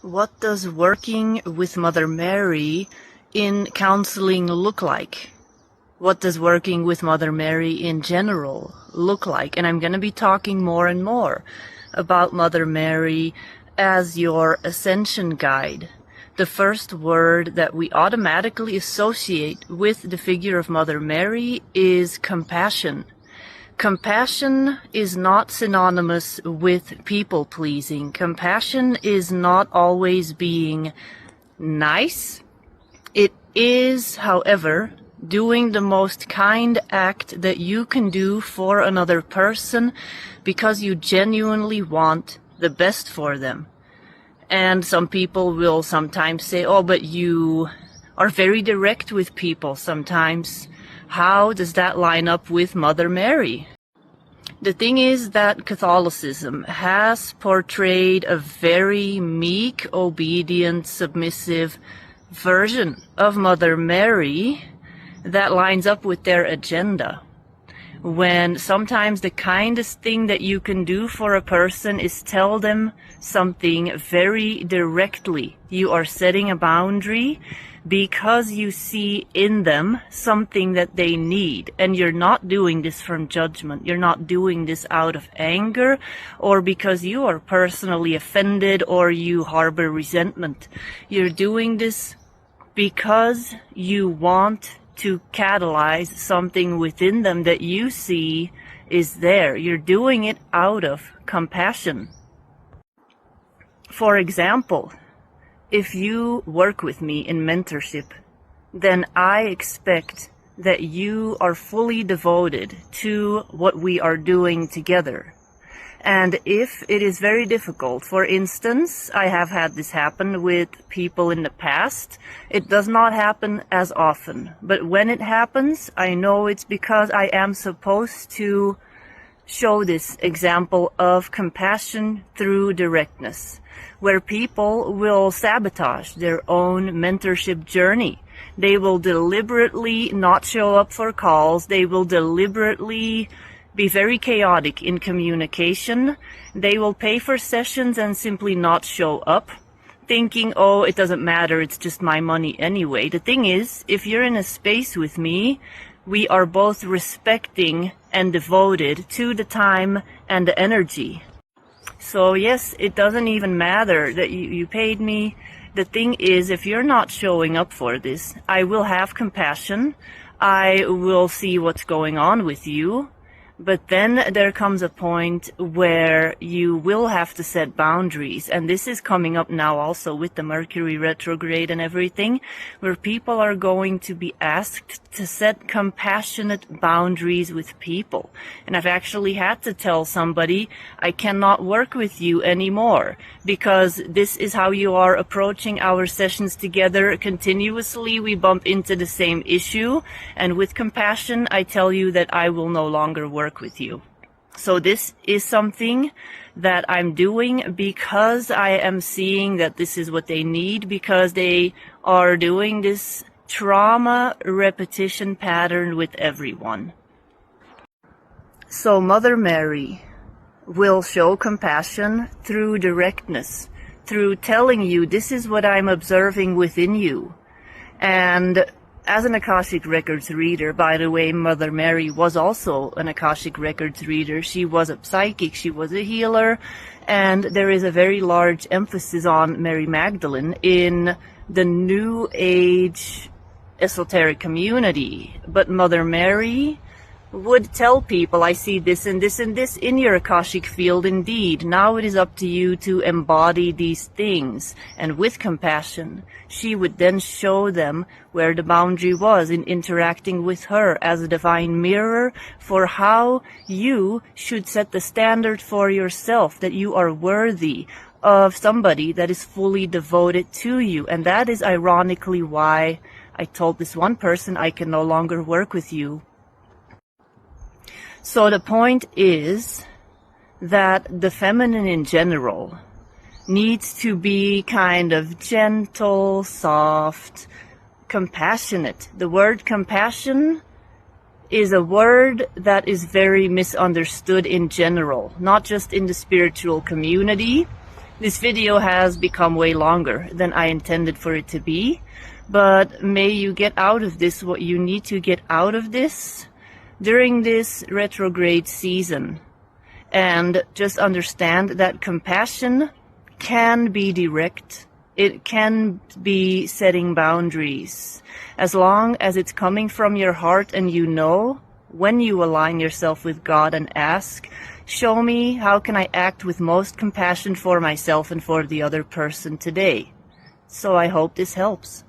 What does working with Mother Mary in counseling look like? What does working with Mother Mary in general look like? And I'm going to be talking more and more about Mother Mary as your ascension guide. The first word that we automatically associate with the figure of Mother Mary is compassion. Compassion is not synonymous with people-pleasing. Compassion is not always being nice. It is, however, doing the most kind act that you can do for another person because you genuinely want the best for them. And some people will sometimes say, oh, but you are very direct with people sometimes. How does that line up with Mother Mary? The thing is that Catholicism has portrayed a very meek, obedient, submissive version of Mother Mary that lines up with their agenda. When sometimes the kindest thing that you can do for a person is tell them something very directly. You are setting a boundary because you see in them something that they need. And you're not doing this from judgment. You're not doing this out of anger or because you are personally offended or you harbor resentment. You're doing this because you want to catalyze something within them that you see is there. You're doing it out of compassion. For example, if you work with me in mentorship, then I expect that you are fully devoted to what we are doing together. And if it is very difficult, for instance, I have had this happen with people in the past. It does not happen as often, but when it happens, I know it's because I am supposed to show this example of compassion through directness, where people will sabotage their own mentorship journey. They will deliberately not show up for calls. They will deliberately be very chaotic in communication. They will pay for sessions and simply not show up, thinking, oh, it doesn't matter, it's just my money anyway. The thing is, if you're in a space with me, we are both respecting and devoted to the time and the energy. So yes, it doesn't even matter that you paid me. The thing is, if you're not showing up for this, I will have compassion. I will see what's going on with you. But then there comes a point where you will have to set boundaries. And this is coming up now also with the Mercury retrograde and everything, where people are going to be asked to set compassionate boundaries with people. And I've actually had to tell somebody, I cannot work with you anymore because this is how you are approaching our sessions together continuously. We bump into the same issue. And with compassion, I tell you that I will no longer work with you. So this is something that I'm doing because I am seeing that this is what they need, because they are doing this trauma repetition pattern with everyone. So Mother Mary will show compassion through directness, through telling you this is what I'm observing within you. And as an Akashic Records reader, by the way, Mother Mary was also an Akashic Records reader. She was a psychic, she was a healer, and there is a very large emphasis on Mary Magdalene in the New Age esoteric community. But Mother Mary would tell people, I see this and this and this in your Akashic field indeed. Now it is up to you to embody these things. And with compassion, she would then show them where the boundary was in interacting with her as a divine mirror for how you should set the standard for yourself, that you are worthy of somebody that is fully devoted to you. And that is ironically why I told this one person, I can no longer work with you. So the point is that the feminine in general needs to be kind of gentle, soft, compassionate. The word compassion is a word that is very misunderstood in general, not just in the spiritual community, This video has become way longer than I intended for it to be, but may you get out of this what you need to get out of this during this retrograde season. And just understand that compassion can be direct. It can be setting boundaries. As long as it's coming from your heart and you know, when you align yourself with God and ask, show me how can I act with most compassion for myself and for the other person today. So I hope this helps.